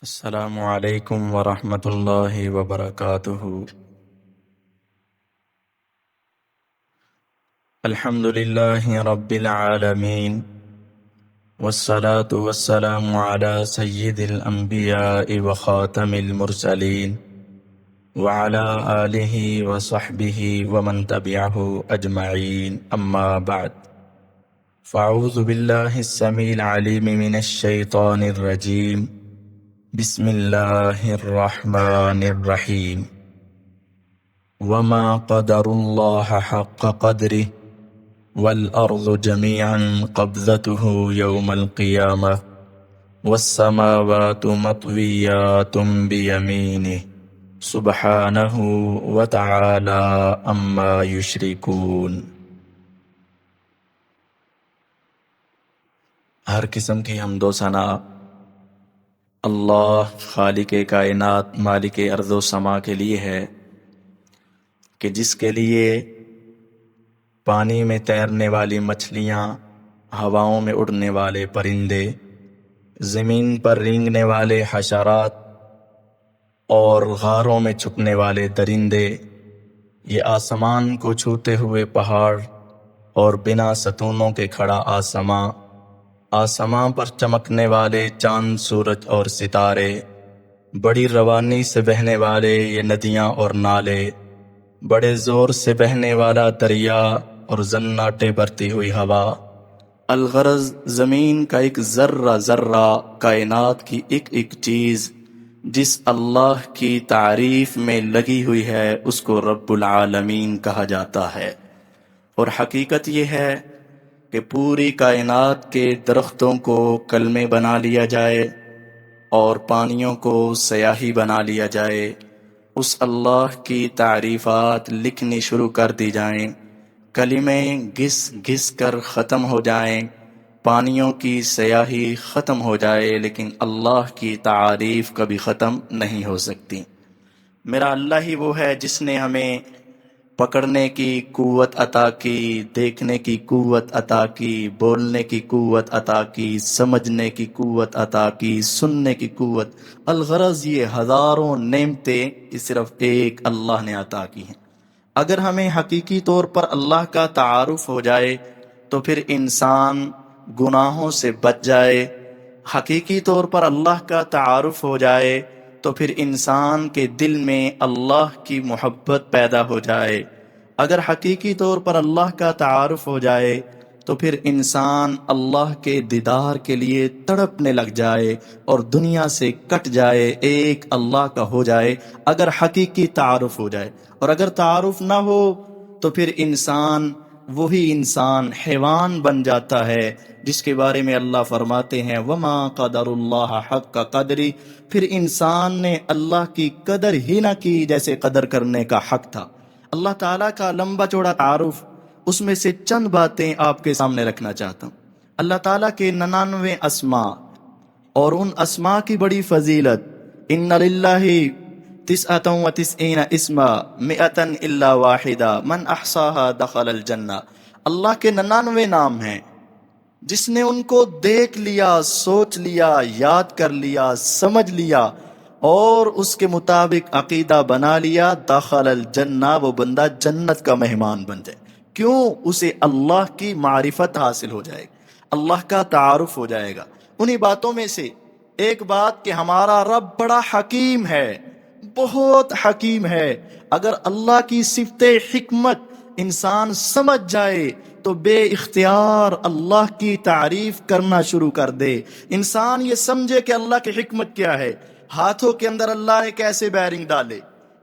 السلام علیکم ورحمۃ اللہ وبرکاتہ۔ الحمد للہ رب العالمین، والصلاة والسلام علی سید الانبیاء وخاتم المرسلین، وعلی آلہ وصحبہ ومن تبعہ اجمعین، اما بعد، فاعوذ باللہ السمیع العلیم من الشیطان الرجیم، بسم اللہ الرحمن الرحیم۔ وما قدر اللہ حق قدرہ والارض جميعا قبضته يوم القيامة والسماوات مطويات بيمينه سبحانه وتعالى عما يشركون۔ ہر قسم کی حمد و ثنا اللہ خالق کائنات مالک ارض و سما کے لیے ہے کہ جس کے لیے پانی میں تیرنے والی مچھلیاں، ہواؤں میں اڑنے والے پرندے، زمین پر رینگنے والے حشرات اور غاروں میں چھپنے والے درندے، یہ آسمان کو چھوتے ہوئے پہاڑ اور بنا ستونوں کے کھڑا آسمان پر چمکنے والے چاند سورج اور ستارے، بڑی روانی سے بہنے والے یہ ندیاں اور نالے، بڑے زور سے بہنے والا دریا اور زناٹے برتی ہوئی ہوا، الغرض زمین کا ایک ذرہ ذرہ، کائنات کی ایک ایک چیز جس اللہ کی تعریف میں لگی ہوئی ہے اس کو رب العالمین کہا جاتا ہے۔ اور حقیقت یہ ہے کہ پوری کائنات کے درختوں کو کلمے بنا لیا جائے اور پانیوں کو سیاہی بنا لیا جائے، اس اللہ کی تعریفات لکھنی شروع کر دی جائیں، کلمے گھس گھس کر ختم ہو جائیں، پانیوں کی سیاہی ختم ہو جائے، لیکن اللہ کی تعریف کبھی ختم نہیں ہو سکتی۔ میرا اللہ ہی وہ ہے جس نے ہمیں پکڑنے کی قوت عطا کی، دیکھنے کی قوت عطا کی، بولنے کی قوت عطا کی، سمجھنے کی قوت عطا کی، سننے کی قوت، الغرض یہ ہزاروں نعمتیں صرف ایک اللہ نے عطا کی ہیں۔ اگر ہمیں حقیقی طور پر اللہ کا تعارف ہو جائے تو پھر انسان گناہوں سے بچ جائے، حقیقی طور پر اللہ کا تعارف ہو جائے تو پھر انسان کے دل میں اللہ کی محبت پیدا ہو جائے، اگر حقیقی طور پر اللہ کا تعارف ہو جائے تو پھر انسان اللہ کے دیدار کے لیے تڑپنے لگ جائے اور دنیا سے کٹ جائے، ایک اللہ کا ہو جائے اگر حقیقی تعارف ہو جائے۔ اور اگر تعارف نہ ہو تو پھر انسان وہی انسان حیوان بن جاتا ہے جس کے بارے میں اللہ فرماتے ہیں وما قدر اللہ حق قدری، پھر انسان نے اللہ کی قدر ہی نہ کی جیسے قدر کرنے کا حق تھا۔ اللہ تعالیٰ کا لمبا چوڑا تعارف، اس میں سے چند باتیں آپ کے سامنے رکھنا چاہتا ہوں۔ اللہ تعالیٰ کے 99 اسماء اور ان اسماء کی بڑی فضیلت، ان للہ 99 اسما 100 الا واحدہ من احصاها دخل الجنہ، اللہ کے 99 نام ہیں، جس نے ان کو دیکھ لیا، سوچ لیا، یاد کر لیا، سمجھ لیا اور اس کے مطابق عقیدہ بنا لیا، داخل الجنہ، وہ بندہ جنت کا مہمان بن جائے۔ کیوں؟ اسے اللہ کی معرفت حاصل ہو جائے گی، اللہ کا تعارف ہو جائے گا۔ انہی باتوں میں سے ایک بات کہ ہمارا رب بڑا حکیم ہے، بہت حکیم ہے۔ اگر اللہ کی صفت حکمت انسان سمجھ جائے تو بے اختیار اللہ کی تعریف کرنا شروع کر دے۔ انسان یہ سمجھے کہ اللہ کی حکمت کیا ہے، ہاتھوں کے اندر اللہ نے کیسے بیرنگ ڈالے،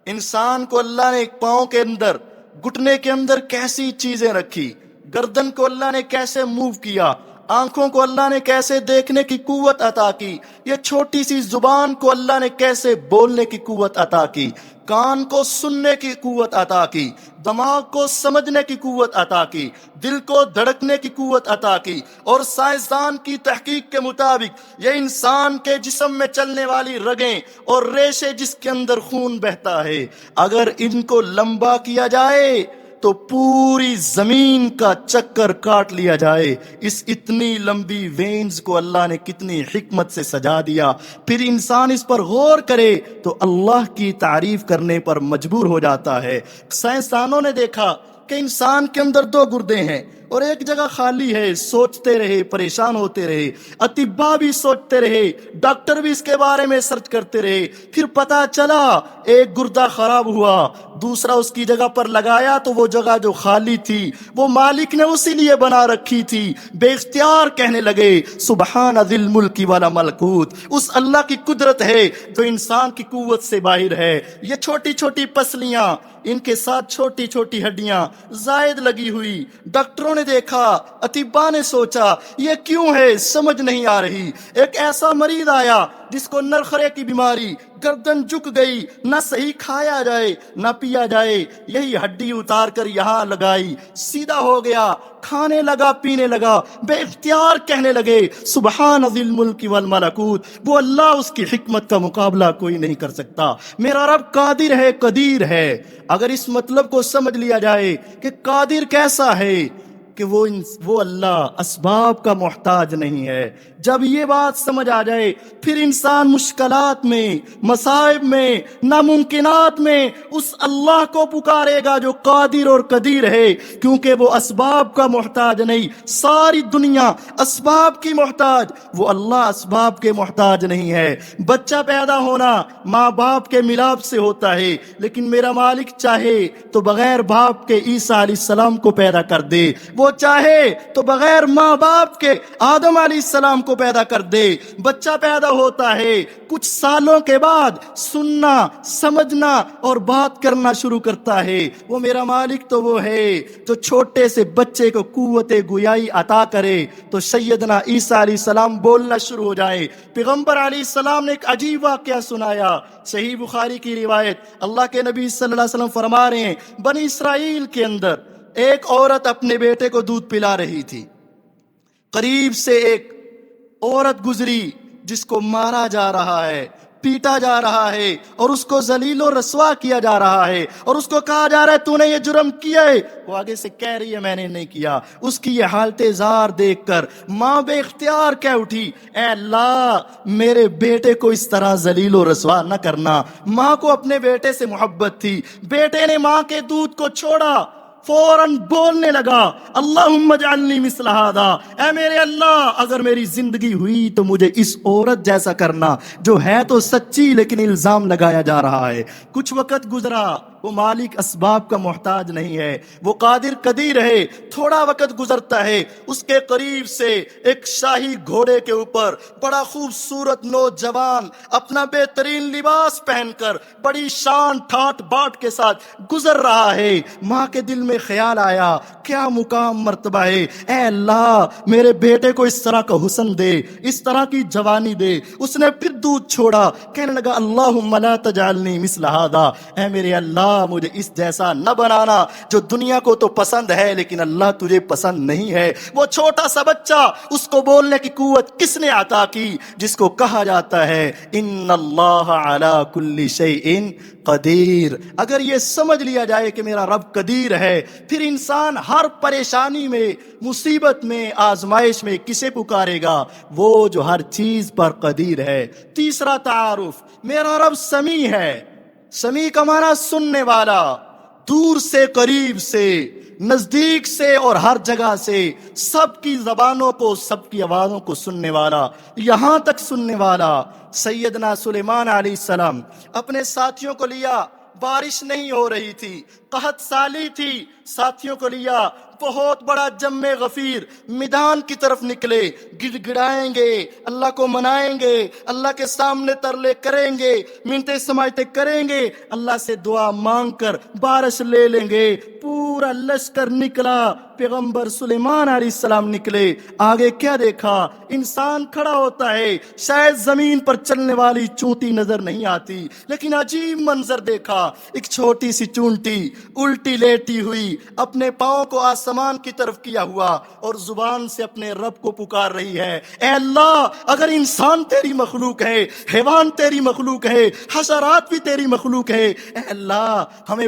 انسان کو اللہ نے ایک پاؤں کے اندر، گھٹنے کے اندر کیسی چیزیں رکھی، گردن کو اللہ نے کیسے موو کیا، آنکھوں کو اللہ نے کیسے دیکھنے کی قوت عطا کی، یہ چھوٹی سی زبان کو اللہ نے کیسے بولنے کی قوت عطا کی، کان کو سننے کی قوت عطا کی، دماغ کو سمجھنے کی قوت عطا کی، دل کو دھڑکنے کی قوت عطا کی۔ اور سائنسدان کی تحقیق کے مطابق یہ انسان کے جسم میں چلنے والی رگیں اور ریشے جس کے اندر خون بہتا ہے، اگر ان کو لمبا کیا جائے تو پوری زمین کا چکر کاٹ لیا جائے۔ اس اتنی لمبی وینز کو اللہ نے کتنی حکمت سے سجا دیا، پھر انسان اس پر غور کرے تو اللہ کی تعریف کرنے پر مجبور ہو جاتا ہے۔ سائنسدانوں نے دیکھا کہ انسان کے اندر 2 گردے ہیں اور ایک جگہ خالی ہے، سوچتے رہے، پریشان ہوتے رہے، اطباء بھی سوچتے رہے، ڈاکٹر بھی اس کے بارے میں سرچ کرتے رہے، پھر پتا چلا ایک گردہ خراب ہوا، دوسرا اس کی جگہ پر لگایا تو وہ جگہ جو خالی تھی وہ مالک نے اسی لیے بنا رکھی تھی۔ بے اختیار کہنے لگے سبحان ذی الملک والا ملکوت، اس اللہ کی قدرت ہے جو انسان کی قوت سے باہر ہے۔ یہ چھوٹی چھوٹی پسلیاں، ان کے ساتھ چھوٹی چھوٹی ہڈیاں زائد لگی ہوئی، ڈاکٹروں نے دیکھا، اطباء نے سوچا یہ کیوں ہے، سمجھ نہیں آ رہی۔ ایک ایسا مریض آیا جس کو نرخرے کی بیماری، گردن جھک گئی، نہ صحیح کھایا جائے نہ پیا جائے، یہی ہڈی اتار کر یہاں لگائی، سیدھا ہو گیا، کھانے لگا، پینے لگا، بے اختیار کہنے لگے سبحان ذی الملک والملکوت۔ وہ اللہ، اس کی حکمت کا مقابلہ کوئی نہیں کر سکتا۔ میرا رب قادر ہے، قدیر ہے۔ اگر اس مطلب کو سمجھ لیا جائے کہ قادر کیسا ہے، کہ وہ اللہ اسباب کا محتاج نہیں ہے، جب یہ بات سمجھ آ جائے پھر انسان مشکلات میں، مصائب میں، ناممکنات میں اس اللہ کو پکارے گا جو قادر اور قدیر ہے، کیونکہ وہ اسباب کا محتاج نہیں۔ ساری دنیا اسباب کی محتاج، وہ اللہ اسباب کے محتاج نہیں ہے۔ بچہ پیدا ہونا ماں باپ کے ملاپ سے ہوتا ہے، لیکن میرا مالک چاہے تو بغیر باپ کے عیسیٰ علیہ السلام کو پیدا کر دے، وہ چاہے تو بغیر ماں باپ کے آدم علیہ السلام کو پیدا کر دے۔ بچہ پیدا ہوتا ہے، کچھ سالوں کے بعد سننا، سمجھنا اور بات کرنا شروع کرتا ہے۔ وہ میرا مالک تو وہ ہے جو چھوٹے سے بچے کو قوت گویائی عطا کرے تو سیدنا عیسیٰ علیہ السلام بولنا شروع ہو جائے۔ پیغمبر علیہ السلام نے ایک عجیب واقعہ سنایا، صحیح بخاری کی روایت، اللہ کے نبی صلی اللہ علیہ وسلم فرما رہے ہیں بنی اسرائیل کے اندر ایک عورت اپنے بیٹے کو دودھ پلا رہی تھی، قریب سے ایک عورت گزری جس کو مارا جا رہا ہے، پیٹا جا رہا ہے اور اس کو ذلیل و رسوا کیا جا رہا ہے، اور اس کو کہا جا رہا ہے تو نے یہ جرم کیا ہے، وہ آگے سے کہہ رہی ہے میں نے نہیں کیا۔ اس کی یہ حالت زار دیکھ کر ماں بے اختیار کہہ اٹھی اے اللہ میرے بیٹے کو اس طرح ذلیل و رسوا نہ کرنا۔ ماں کو اپنے بیٹے سے محبت تھی، بیٹے نے ماں کے دودھ کو چھوڑا، فوراً بولنے لگا اللہم اجعلنی مثل ھذا، اے میرے اللہ اگر میری زندگی ہوئی تو مجھے اس عورت جیسا کرنا جو ہے تو سچی لیکن الزام لگایا جا رہا ہے۔ کچھ وقت گزرا، وہ مالک اسباب کا محتاج نہیں ہے، وہ قادر قدیر ہے۔ تھوڑا وقت گزرتا ہے، اس کے قریب سے ایک شاہی گھوڑے کے اوپر بڑا خوبصورت نوجوان اپنا بہترین لباس پہن کر بڑی شان ٹھاٹ باٹ کے ساتھ گزر رہا ہے۔ ماں کے دل میں خیال آیا کیا مقام مرتبہ ہے، اے اللہ میرے بیٹے کو اس طرح کا حسن دے، اس طرح کی جوانی دے۔ اس نے پھر دودھ چھوڑا، کہنے لگا اللہم لا تجعلنی مثل ھذا، اے میرے اللہ مجھے اس جیسا نہ بنانا جو دنیا کو تو پسند ہے لیکن اللہ تجھے پسند نہیں ہے۔ وہ چھوٹا سا بچہ، اس کو بولنے کی قوت کس نے عطا کی؟ جس کو کہا جاتا ہے ان اللہ علی کل شیء قدیر۔ اگر یہ سمجھ لیا جائے کہ میرا رب قدیر ہے، پھر انسان ہر پریشانی میں، مصیبت میں، آزمائش میں کسے پکارے گا؟ وہ جو ہر چیز پر قدیر ہے۔ تیسرا تعارف، میرا رب سمیع ہے۔ سمیع کا معنی سننے والا، دور سے، قریب سے، نزدیک سے اور ہر جگہ سے، سب کی زبانوں کو، سب کی آوازوں کو سننے والا، یہاں تک سننے والا۔ سیدنا سلیمان علیہ السلام اپنے ساتھیوں کو لیا، بارش نہیں ہو رہی تھی، قحط سالی تھی، ساتھیوں کو لیا، بہت بڑا جم غفیر میدان کی طرف نکلے، گڑ گڑائیں گے، اللہ کو منائیں گے، اللہ کے سامنے ترلے کریں گے، منتیں سماجتیں کریں گے، اللہ سے دعا مانگ کر بارش لے لیں گے۔ پورا لشکر نکلا، پیغمبر سلیمان علیہ السلام نکلے، آگے کیا دیکھا؟ انسان کھڑا ہوتا ہے، شاید زمین پر چلنے والی چونٹی نظر نہیں آتی، لیکن عجیب منظر دیکھا، ایک چھوٹی سی چونٹی الٹی لیٹی ہوئی اپنے پاؤں کو آسمان کی طرف کیا ہوا اور زبان سے اپنے رب کو پکار رہی ہے اے اللہ اگر انسان تیری مخلوق ہے، حیوان تیری مخلوق ہے، حشرات بھی تیری مخلوق ہے، اے اللہ ہمیں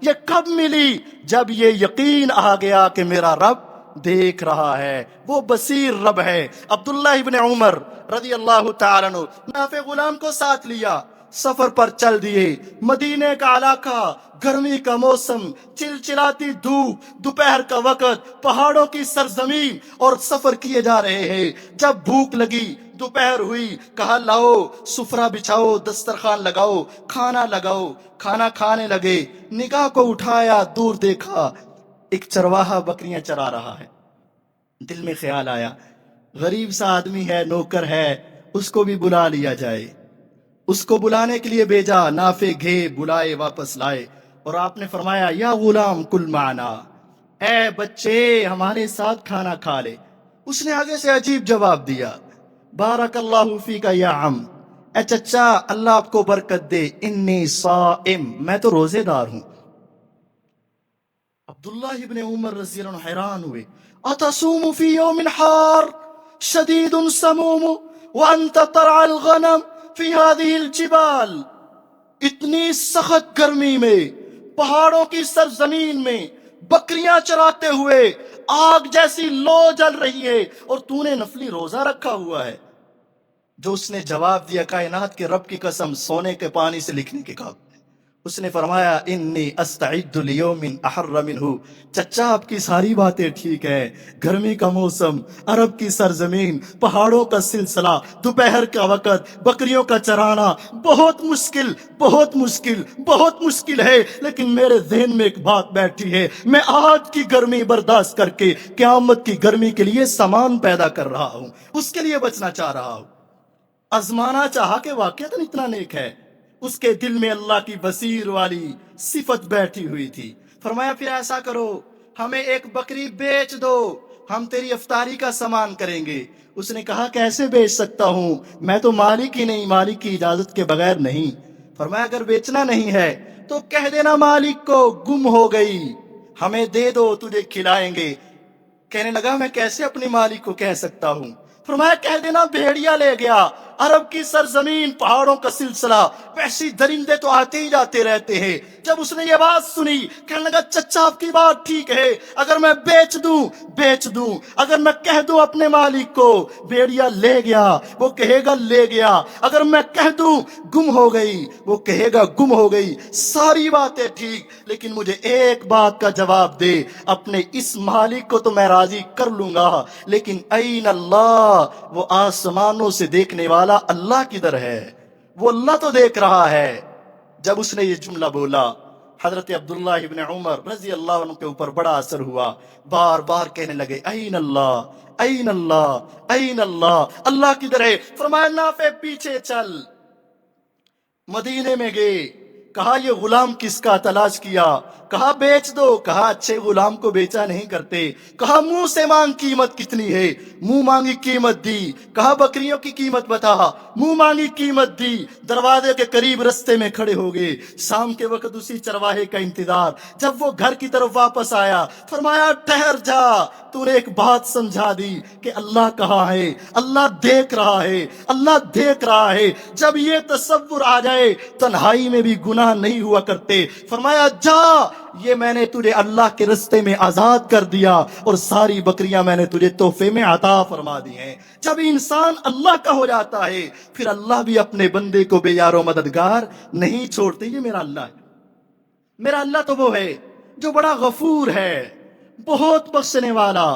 یہ کب ملی؟ جب یہ یقین آ گیا کہ میرا رب دیکھ رہا ہے، وہ بصیر رب ہے. عبداللہ ابن عمر رضی اللہ تعالیٰ عنہ نافع غلام کو ساتھ لیا، سفر پر چل دیے. مدینے کا علاقہ، گرمی کا موسم، چلچلاتی دھوپ، دوپہر کا وقت، پہاڑوں کی سرزمین، اور سفر کیے جا رہے ہیں. جب بھوک لگی، دوپہر ہوئی، کہا لاؤ سفرہ بچھاؤ، دسترخوان لگاؤ، کھانا لگاؤ. کھانا کھانے لگے. نگاہ کو اٹھایا، دور دیکھا، ایک چرواہا بکریاں چرا رہا ہے. دل میں خیال آیا غریب سا آدمی ہے، نوکر ہے، اس کو بھی بلا لیا جائے. اس کو بلانے کے لیے بھیجا. نافع گئے، بلائے، واپس لائے، اور آپ نے فرمایا یا غلام کل معنا، اے بچے ہمارے ساتھ کھانا کھا لے. اس نے آگے سے عجیب جواب دیا، بارک اللہ فیک یا عم، اے چچا اللہ آپ کو برکت دے، انی صائم، میں تو روزے دار ہوں. عبداللہ ابن عمر رضی اللہ عنہ حیران ہوئے. اتصوم فی یوم حار شدید سموم وانت ترعى الغنم فی هذه الجبال، اتنی سخت گرمی میں، پہاڑوں کی سرزمین میں بکریاں چراتے ہوئے آگ جیسی لو جل رہی ہے، اور تو نے نفلی روزہ رکھا ہوا ہے. جو اس نے جواب دیا، کائنات کے رب کی قسم، سونے کے پانی سے لکھنے کے قابل. اس نے فرمایا انی استعد لیوم احر منہ. چچا آپ کی ساری باتیں ٹھیک ہے، گرمی کا موسم، عرب کی سرزمین، پہاڑوں کا سلسلہ، دوپہر کا وقت، بکریوں کا چرانا، بہت مشکل، بہت مشکل، بہت مشکل ہے. لیکن میرے ذہن میں ایک بات بیٹھی ہے، میں آج کی گرمی برداشت کر کے قیامت کی گرمی کے لیے سامان پیدا کر رہا ہوں، اس کے لیے بچنا چاہ رہا ہوں. آزمانا چاہا کہ واقعتاً اتنا نیک ہے. اس کے دل میں اللہ کی بصیر والی صفت بیٹھی ہوئی تھی. فرمایا پھر ایسا کرو، ہمیں ایک بکری بیچ دو، ہم تیری افطاری کا سامان کریں گے. اس نے کہا کیسے بیچ سکتا ہوں، میں تو مالک ہی نہیں، مالک کی اجازت کے بغیر نہیں. فرمایا اگر بیچنا نہیں ہے تو کہہ دینا مالک کو گم ہو گئی، ہمیں دے دو، تجھے کھلائیں گے. کہنے لگا میں کیسے اپنے مالک کو کہہ سکتا ہوں. فرمایا کہہ دینا بھیڑیا لے گیا. عرب کی سرزمین، پہاڑوں کا سلسلہ، وحشی درندے تو آتے ہی جاتے رہتے ہیں. جب اس نے یہ بات سنی، کہنے لگا چچا آپ کی بات ٹھیک ہے، اگر میں بیچ دوں بیچ دوں، اگر میں کہہ دوں اپنے مالک کو بھیڑیا لے گیا، وہ کہے گا لے گیا، اگر میں کہہ دوں گم ہو گئی، وہ کہے گا گم ہو گئی. ساری باتیں ٹھیک، لیکن مجھے ایک بات کا جواب دے، اپنے اس مالک کو تو میں راضی کر لوں گا، لیکن این اللہ، وہ آسمانوں سے دیکھنے والا اللہ کدھر ہے؟ وہ اللہ تو دیکھ رہا ہے. جب اس نے یہ جملہ بولا، حضرت عبداللہ ابن عمر رضی اللہ عنہ کے اوپر بڑا اثر ہوا. بار بار کہنے لگے این اللہ، این اللہ، این اللہ، اللہ کدھر ہے؟ فرمایا نافع پیچھے چل. مدینے میں گئے، کہا یہ غلام کس کا؟ تلاش کیا، کہا بیچ دو. کہا اچھے غلام کو بیچا نہیں کرتے. کہا منہ سے مانگ، قیمت کتنی ہے؟ منہ مانگی، قیمت دی. کہا بکریوں کی قیمت بتا، منہ مانگی، قیمت دی. دروازے کے قریب رستے میں کھڑے ہو گئے. شام کے وقت اسی چرواہے کا انتظار. جب وہ گھر کی طرف واپس آیا، فرمایا ٹھہر جا، تو نے ایک بات سمجھا دی کہ اللہ کہاں ہے، اللہ دیکھ رہا ہے، اللہ دیکھ رہا ہے. جب یہ تصور آ جائے، تنہائی میں بھی گناہ نہیں ہوا کرتے. فرمایا جا، یہ میں نے تجھے اللہ کے رستے میں آزاد کر دیا، اور ساری بکریاں میں نے تجھے تحفے میں عطا فرما دی ہیں. جب انسان اللہ کا ہو جاتا ہے، پھر اللہ بھی اپنے بندے کو بے یار و مددگار نہیں چھوڑتے. یہ میرا اللہ ہے، میرا اللہ تو وہ ہے جو بڑا غفور ہے، بہت بخشنے والا،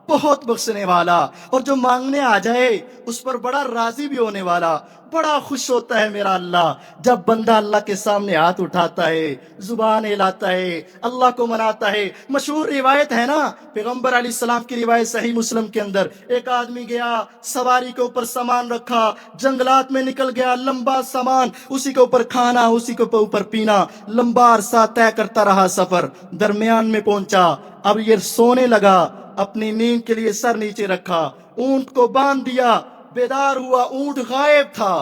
بہت بخشنے والا، اور جو مانگنے آ جائے اس پر بڑا راضی بھی ہونے والا. بڑا خوش ہوتا ہے میرا اللہ جب بندہ اللہ کے سامنے ہاتھ اٹھاتا ہے، زبان ہلاتا ہے، اللہ کو مناتا ہے. مشہور روایت ہے نا، پیغمبر علیہ السلام کی روایت صحیح مسلم کے اندر، ایک آدمی گیا، سواری کے اوپر سامان رکھا، جنگلات میں نکل گیا، لمبا سامان، اسی کے اوپر کھانا، اسی کے اوپر پینا، لمبا عرصہ طے کرتا رہا سفر. درمیان میں پہنچا، اب یہ سونے لگا، اپنی نیند کے لیے سر نیچے رکھا، اونٹ کو باندھ دیا، بیدار ہوا، اونٹ غائب تھا.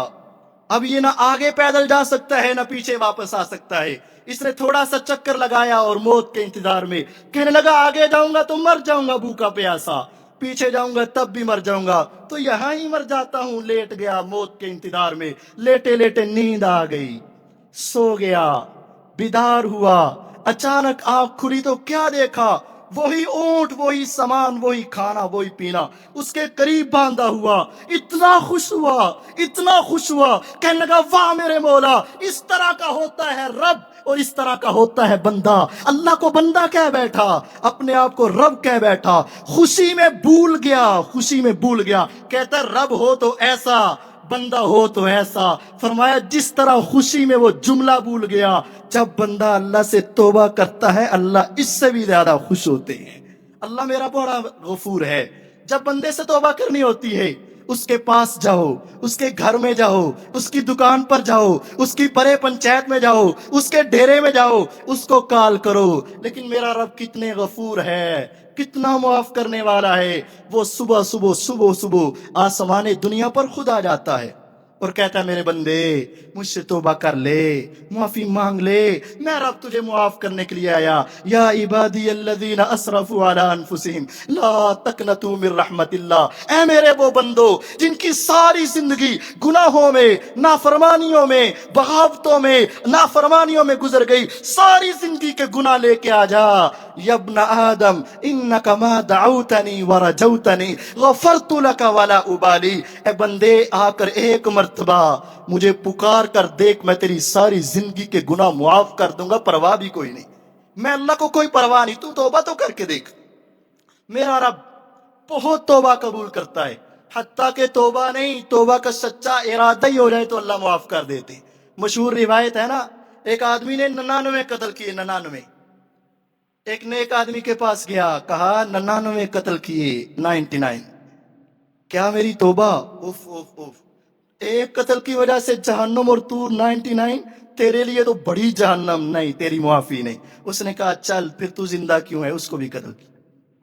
اب یہ نہ آگے پیدل جا سکتا ہے، نہ پیچھے واپس آ سکتا ہے. اس نے تھوڑا سا چکر لگایا اور موت کے انتظار میں کہنے لگا آگے جاؤں گا تو مر جاؤں گا بھوکا پیاسا، پیچھے جاؤں گا تب بھی مر جاؤں گا، تو یہاں ہی مر جاتا ہوں. لیٹ گیا موت کے انتظار میں، لیٹے لیٹے نیند آ گئی، سو گیا. بیدار ہوا، اچانک آنکھ کھلی تو کیا دیکھا؟ وہی اونٹ، وہی سامان، وہی کھانا، وہی پینا اس کے قریب باندھا ہوا۔ اتنا خوش ہوا، اتنا خوش ہوا، کہنے لگا واہ میرے مولا، اس طرح کا ہوتا ہے رب اور اس طرح کا ہوتا ہے بندہ۔ اللہ کو بندہ کہہ بیٹھا، اپنے آپ کو رب کہہ بیٹھا، خوشی میں بھول گیا، خوشی میں بھول گیا۔ کہتا ہے رب ہو تو ایسا، بندہ ہو تو ایسا۔ فرمایا جس طرح خوشی میں وہ جملہ بھول گیا، جب بندہ اللہ سے توبہ کرتا ہے اللہ اس سے بھی زیادہ خوش ہوتے ہیں۔ اللہ میرا بڑا غفور ہے۔ جب بندے سے توبہ کرنی ہوتی ہے، اس کے پاس جاؤ، اس کے گھر میں جاؤ، اس کی دکان پر جاؤ، اس کی پرے پنچایت میں جاؤ، اس کے ڈیرے میں جاؤ، اس کو کال کرو۔ لیکن میرا رب کتنے غفور ہے، کتنا معاف کرنے والا ہے۔ وہ صبح صبح آسمان دنیا پر خود آ جاتا ہے اور کہتا ہے میرے بندے مجھ سے توبہ کر لے، معافی مانگ لے، میں رب تجھے معاف کرنے کے لیے آیا۔ یا عبادی الذین اسرفوا علی انفسہم لا تقنطوا من رحمت اللہ، اے میرے وہ بندو جن کی ساری زندگی گناہوں میں، نافرمانیوں میں، بغاوتوں میں، نافرمانیوں میں گزر گئی، ساری زندگی کے گناہ لے کے آ جا۔ یا ابن آدم انک ما دعوتنی ورجوتنی غفرت لک ولا ابالی، اے بندے آ کر ایک مرتبہ مجھے پکار کر دیکھ، میں تیری ساری زندگی کے گناہ معاف کر دوں گا، پرواہ بھی کوئی نہیں، میں اللہ کو کوئی پرواہ نہیں، تو توبہ تو کر کے دیکھ۔ میرا رب بہت توبہ قبول کرتا ہے، حتیٰ کہ توبہ نہیں، توبہ کا سچا ارادہ ہی ہو جائے تو اللہ معاف کر دیتے۔ مشہور روایت ہے نا، ایک آدمی نے 99 قتل کیے، 99۔ ایک نیک آدمی کے پاس گیا، کہا 99 قتل کیے، 99 کیا میری توبہ؟ اف اف اف، ایک قتل کی وجہ سے جہنم اور تو 99، تیرے لیے تو بڑی جہنم، نہیں تیری معافی نہیں۔ اس نے کہا چل پھر تو زندہ کیوں ہے، اس کو بھی قتل کیا۔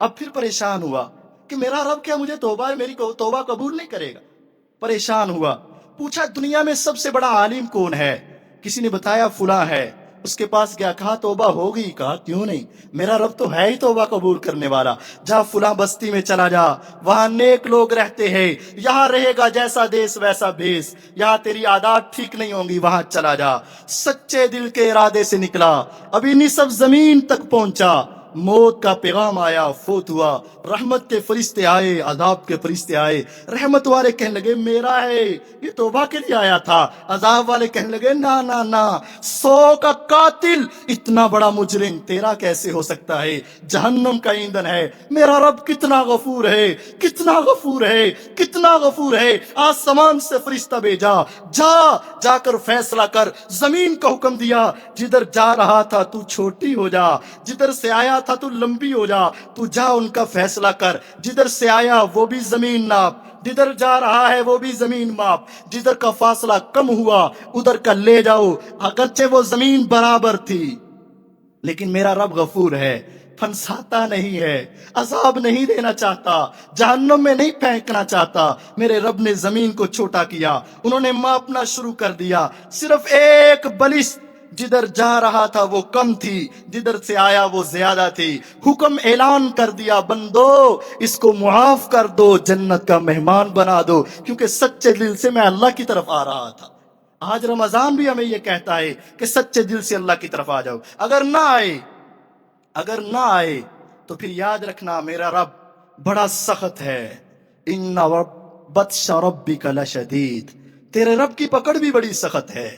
اب پھر پریشان ہوا کہ میرا رب کیا مجھے توبہ، میری توبہ قبول نہیں کرے گا؟ پریشان ہوا، پوچھا دنیا میں سب سے بڑا عالم کون ہے؟ کسی نے بتایا فلاں ہے۔ اس کے پاس گیا، کہا توبہ ہوگی؟ کہا کیوں نہیں، میرا رب تو ہے ہی توبہ قبول کرنے والا۔ جا فلاں بستی میں چلا جا، وہاں نیک لوگ رہتے ہیں، یہاں رہے گا جیسا دیس ویسا بھیس، یہاں تیری عادات ٹھیک نہیں ہوں گی، وہاں چلا جا۔ سچے دل کے ارادے سے نکلا، ابھی نصف زمین تک پہنچا، موت کا پیغام آیا، فوت ہوا۔ رحمت کے فرشتے آئے، عذاب کے فرشتے آئے۔ رحمت والے کہنے لگے میرا ہے، یہ توبہ کے لیے آیا تھا۔ عذاب والے کہنے لگے نا نا نا، 100 کا قاتل اتنا بڑا مجرم تیرا کیسے ہو سکتا ہے، جہنم کا ایندھن ہے۔ میرا رب کتنا غفور ہے، کتنا غفور ہے، کتنا غفور ہے۔ آسمان سے فرشتہ بھیجا، جا کر فیصلہ کر۔ زمین کو حکم دیا جدھر جا رہا تھا تو چھوٹی ہو جا، جدھر سے آیا تھا تو لمبی ہو جا، تو جا ان کا فیصلہ کر۔ جدھر سے آیا وہ بھی زمین ناپ، جدھر جا رہا ہے وہ بھی زمین ماپ، جدھر کا فاصلہ کم ہوا ادھر کا لے جاؤ۔ اگرچہ وہ زمین برابر تھی لیکن میرا رب غفور ہے، پھنساتا نہیں ہے، عذاب نہیں دینا چاہتا، جہنم میں نہیں پھینکنا چاہتا۔ میرے رب نے زمین کو چھوٹا کیا، انہوں نے ماپنا شروع کر دیا، صرف ایک بلش جدھر جا رہا تھا وہ کم تھی، جدھر سے آیا وہ زیادہ تھی۔ حکم اعلان کر دیا بندو اس کو معاف کر دو، جنت کا مہمان بنا دو، کیونکہ سچے دل سے میں اللہ کی طرف آ رہا تھا۔ آج رمضان بھی ہمیں یہ کہتا ہے کہ سچے دل سے اللہ کی طرف آ جاؤ۔ اگر نہ آئے تو پھر یاد رکھنا میرا رب بڑا سخت ہے۔ ان بطش ربک لشدید، تیرے رب کی پکڑ بھی بڑی سخت ہے۔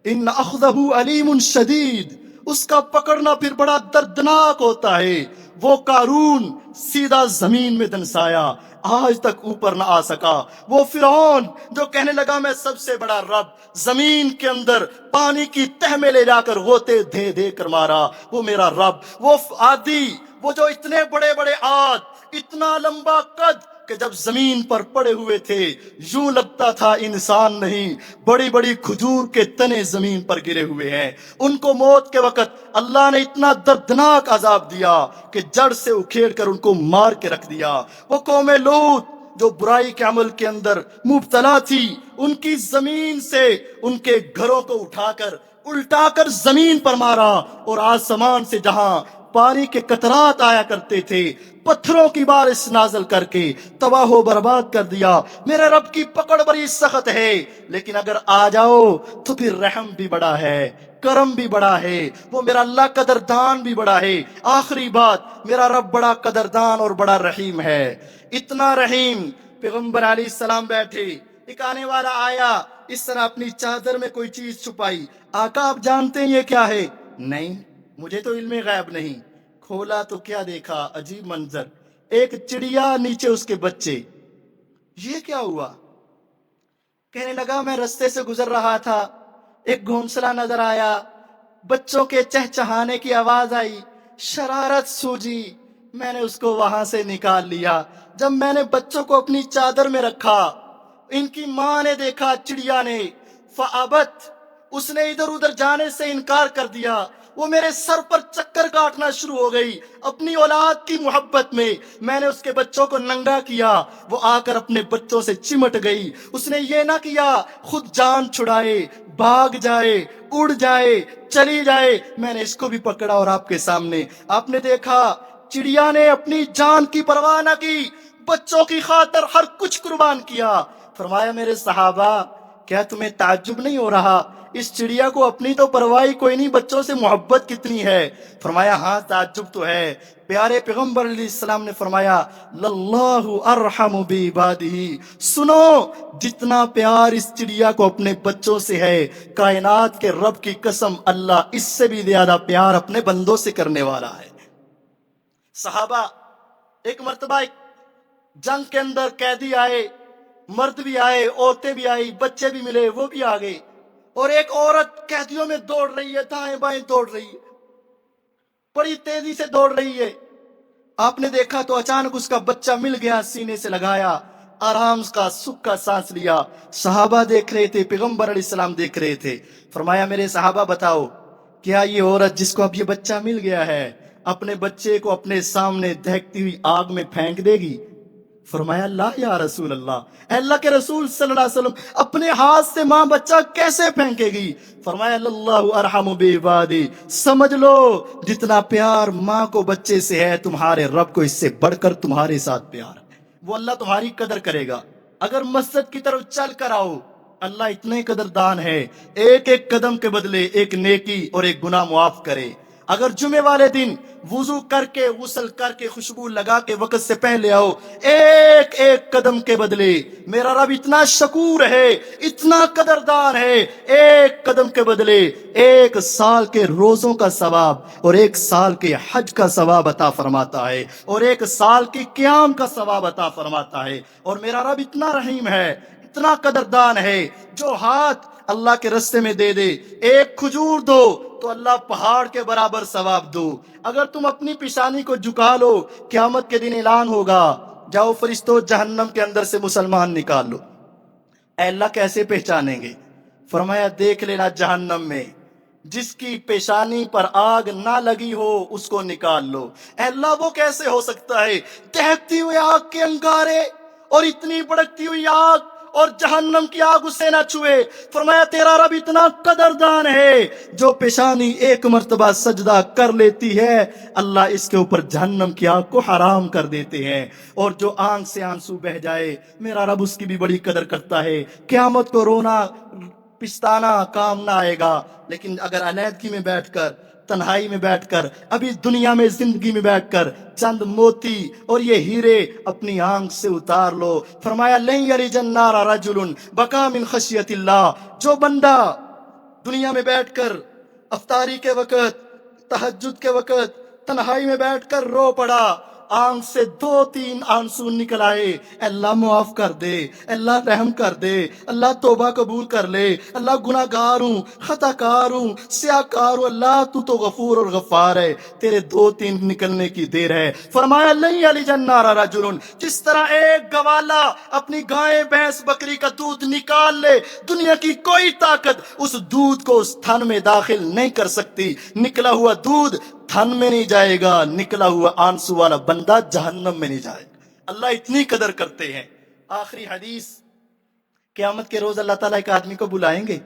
ان اخذہ علیم شدید، اس کا پکڑنا پھر بڑا دردناک ہوتا ہے۔ وہ قارون سیدھا زمین میں دنسایا، آج تک اوپر نہ آ سکا۔ وہ فرعون جو کہنے لگا میں سب سے بڑا رب، زمین کے اندر پانی کی تہ میں لے جا کر غوطے دے دے کر مارا، وہ میرا رب۔ وہ عادی، وہ جو اتنے بڑے بڑے عاد، اتنا لمبا قد کہ جب زمین پر پڑے ہوئے تھے یوں لگتا تھا انسان نہیں، بڑی بڑی کھجور کے تنے زمین پر گرے ہوئے ہیں۔ ان کو موت کے وقت اللہ نے اتنا دردناک عذاب دیا کہ جڑ سے اکھیڑ کر ان کو مار کے رکھ دیا۔ وہ قوم لوط جو برائی کے عمل کے اندر مبتلا تھی، ان کی زمین سے ان کے گھروں کو اٹھا کر الٹا کر زمین پر مارا، اور آسمان سے جہاں پانی کے قطرات آیا کرتے تھے، پتھروں کی بارش نازل کر کے تباہ و برباد کر دیا۔ میرے رب کی پکڑ بڑی سخت ہے، لیکن اگر آ جاؤ تو پھر رحم بھی بڑا ہے، کرم بھی بڑا ہے، وہ میرا اللہ قدردان بھی بڑا ہے۔ آخری بات، میرا رب بڑا قدردان اور بڑا رحیم ہے، اتنا رحیم۔ پیغمبر علیہ السلام بیٹھے، ایک آنے والا آیا، اس طرح اپنی چادر میں کوئی چیز چھپائی۔ آقا آپ جانتے ہیں یہ کیا ہے؟ نہیں، مجھے تو علم غیب نہیں۔ کھولا تو کیا دیکھا، عجیب منظر، ایک چڑیا، نیچے اس کے بچے۔ یہ کیا ہوا؟ کہنے لگا میں رستے سے گزر رہا تھا، ایک گھونسلہ نظر آیا، بچوں کے چہچہانے کی آواز آئی، شرارت سوجی، میں نے اس کو وہاں سے نکال لیا۔ جب میں نے بچوں کو اپنی چادر میں رکھا، ان کی ماں نے دیکھا چڑیا نے، فابت، اس نے ادھر ادھر جانے سے انکار کر دیا، وہ میرے سر پر چکر کاٹنا شروع ہو گئی۔ اپنی اولاد کی محبت میں نے اس کے بچوں کو ننگا کیا، وہ آ کر اپنے بچوں سے چمٹ گئی۔ اس نے یہ نہ کیا خود جان چھڑائے، بھاگ جائے، اڑ جائے، چلی جائے، میں نے اس کو بھی پکڑا اور آپ کے سامنے آپ نے دیکھا چڑیا نے اپنی جان کی پرواہ نہ کی، بچوں کی خاطر ہر کچھ قربان کیا۔ فرمایا میرے صحابہ، کیا تمہیں تعجب نہیں ہو رہا؟ اس چڑیا کو اپنی تو پرواہ کوئی نہیں، بچوں سے محبت کتنی ہے۔ فرمایا ہاں تعجب تو ہے۔ پیارے پیغمبر علیہ السلام نے فرمایا للہ ارحم بعبادہ، سنو جتنا پیار اس چڑیا کو اپنے بچوں سے ہے، کائنات کے رب کی قسم اللہ اس سے بھی زیادہ پیار اپنے بندوں سے کرنے والا ہے۔ صحابہ، ایک مرتبہ ایک جنگ کے اندر قیدی آئے، مرد بھی آئے، عورتیں بھی آئی، بچے بھی ملے، وہ بھی آ گئے، اور ایک عورت قیدیوں میں دوڑ رہی ہے، دائیں بائیں دوڑ رہی ہے، بڑی تیزی سے دوڑ رہی ہے۔ آپ نے دیکھا تو اچانک اس کا بچہ مل گیا، سینے سے لگایا، آرام کا سکھ کا سانس لیا۔ صحابہ دیکھ رہے تھے، پیغمبر علیہ السلام دیکھ رہے تھے۔ فرمایا میرے صحابہ بتاؤ، کیا یہ عورت جس کو اب یہ بچہ مل گیا ہے اپنے بچے کو اپنے سامنے دہکتی ہوئی آگ میں پھینک دے گی؟ فرمایا لا یا رسول اللہ، اے اللہ کے رسول صلی اللہ علیہ وسلم، اپنے ہاتھ سے ماں بچہ کیسے پھینکے گی؟ فرمایا اللہ ارحم بعبادہ، سمجھ لو جتنا پیار ماں کو بچے سے ہے، تمہارے رب کو اس سے بڑھ کر تمہارے ساتھ پیار ہے، وہ اللہ تمہاری قدر کرے گا۔ اگر مسجد کی طرف چل کر آؤ، اللہ اتنے قدردان ہے، ایک ایک قدم کے بدلے ایک نیکی اور ایک گناہ معاف کرے۔ اگر جمعے والے دن وضو کر کے، غسل کر کے، خوشبو لگا کے وقت سے پہلے آؤ، ایک ایک قدم کے بدلے میرا رب اتنا شکور ہے، اتنا قدردان ہے، ایک قدم کے بدلے 1 سال کے روزوں کا ثواب اور 1 سال کے حج کا ثواب عطا فرماتا ہے، اور 1 سال کی قیام کا ثواب عطا فرماتا ہے۔ اور میرا رب اتنا رحیم ہے، اتنا قدردان ہے، جو ہاتھ اللہ کے رستے میں دے دے، ایک کھجور دو تو اللہ پہاڑ کے برابر ثواب دو۔ اگر تم اپنی پیشانی کو جھکا لو، قیامت کے دن اعلان ہوگا، جاؤ فرشتوں جہنم کے اندر سے مسلمان نکال لو۔ اے اللہ کیسے پہچانیں گے؟ فرمایا دیکھ لینا جہنم میں جس کی پیشانی پر آگ نہ لگی ہو اس کو نکال لو۔ اے اللہ وہ کیسے ہو سکتا ہے؟ دہکتی ہوئی آگ کے انگارے اور اتنی بھڑکتی ہوئی آگ اور جہنم کی آگ اسے نہ چھوئے۔ فرمایا تیرا رب اتنا قدردان ہے، جو پیشانی ایک مرتبہ سجدہ کر لیتی ہے اللہ اس کے اوپر جہنم کی آگ کو حرام کر دیتے ہیں، اور جو آنکھ سے آنسو بہ جائے میرا رب اس کی بھی بڑی قدر کرتا ہے۔ قیامت کو رونا پچھتانا کام نہ آئے گا، لیکن اگر علیحدگی میں بیٹھ کر، تنہائی میں بیٹھ کر، ابھی دنیا میں زندگی میں بیٹھ کر چند موتی اور یہ ہیرے اپنی آنکھ سے اتار لو۔ فرمایا لن یلج النار رجل بکا من خشیت اللہ، جو بندہ دنیا میں بیٹھ کر افطاری کے وقت، تہجد کے وقت تنہائی میں بیٹھ کر رو پڑا، آنکھ سے 2-3 آنسو نکل آئے، اے اللہ معاف کر دے، اے اللہ رحم کر دے، اللہ توبہ قبول کر لے، اللہ گناہ گار ہوں، خطا کار ہوں، سیاہ کار ہوں، اللہ تو غفور اور غفار ہے، تیرے 2-3 نکلنے کی دیر ہے۔ فرمایا لن یلج النار رجل، جس طرح ایک گوالا اپنی گائے بھینس بکری کا دودھ نکال لے، دنیا کی کوئی طاقت اس دودھ کو اس تھن میں داخل نہیں کر سکتی۔ نکلا ہوا دودھ تھن میں نہیں جائے گا، نکلا ہوا آنسو والا بندہ جہنم میں نہیں جائے گا۔ اللہ اتنی قدر کرتے ہیں۔ آخری حدیث، قیامت کے روز اللہ تعالیٰ ایک آدمی کو بلائیں گے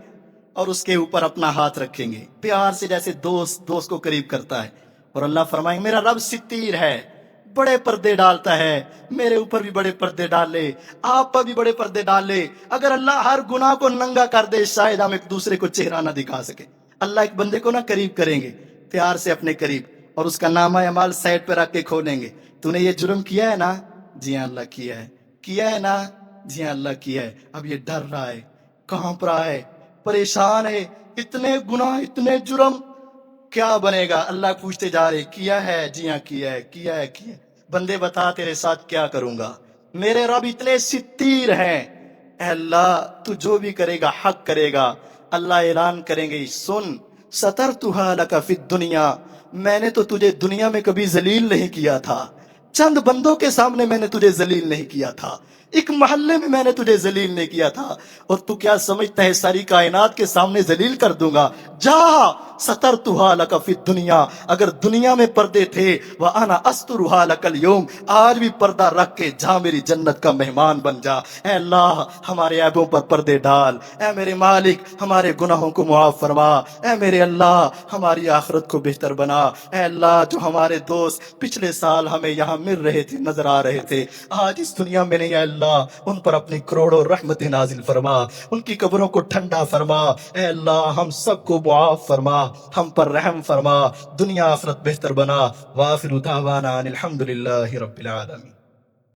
اور اس کے اوپر اپنا ہاتھ رکھیں گے، پیار سے، جیسے دوست کو قریب کرتا ہے، اور اللہ فرمائیں میرا رب ستیر ہے، بڑے پردے ڈالتا ہے، میرے اوپر بھی بڑے پردے ڈالے، آپ پر بھی بڑے پردے ڈالے۔ اگر اللہ ہر گناہ کو ننگا کر دے شاید ہم ایک دوسرے کو چہرہ نہ دکھا سکے۔ اللہ ایک بندے کو نہ قریب کریں گے، پیار سے اپنے قریب، اور اس کا نامہ اعمال سائڈ پہ رکھ کے کھولیں گے۔ تو نے یہ جرم کیا ہے نا؟ جی ہاں اللہ کیا ہے۔ کیا ہے نا؟ جی ہاں اللہ کیا ہے۔ اب یہ ڈر رہا ہے، کانپ رہا ہے، پریشان ہے، اتنے گناہ، اتنے جرم، کیا بنے گا؟ اللہ پوچھتے جا رہے کیا ہے؟ جی ہاں کیا ہے، کیا ہے، کیا ہے۔ بندے بتا تیرے ساتھ کیا کروں گا؟ میرے رب اتنے ستیر ہیں، اے اللہ تو جو بھی کرے گا حق کرے گا۔ اللہ اعلان کریں گے سن سترتھا لک فی الدنیا، میں نے تو تجھے دنیا میں کبھی ذلیل نہیں کیا تھا، چند بندوں کے سامنے میں نے تجھے ذلیل نہیں کیا تھا، ایک محلے میں میں نے تجھے ذلیل نہیں کیا تھا، اور تو کیا سمجھتا ہے ساری کائنات کے سامنے ذلیل کر دوں گا؟ جا سترتھا لک فی الدنیا، اگر دنیا میں پردے تھے وانا استرھا لک اليوم، آج بھی پردہ رکھ کے جا میری جنت کا مہمان بن جا۔ اے اللہ ہمارے عیبوں پر پردے ڈال، اے میرے مالک ہمارے گناہوں کو معاف فرما، اے میرے اللہ ہماری آخرت کو بہتر بنا۔ اے اللہ جو ہمارے دوست پچھلے سال ہمیں یہاں مل رہے تھے، نظر آ رہے تھے، آج اس دنیا میں نہیں، اے اللہ ان پر اپنی کروڑوں رحمت نازل فرما، ان کی قبروں کو ٹھنڈا فرما۔ اے اللہ ہم سب کو معاف فرما، ہم پر رحم فرما، دنیا آخرت بہتر بنا۔ وآخر دعوانا ان الحمد للہ رب العالمین۔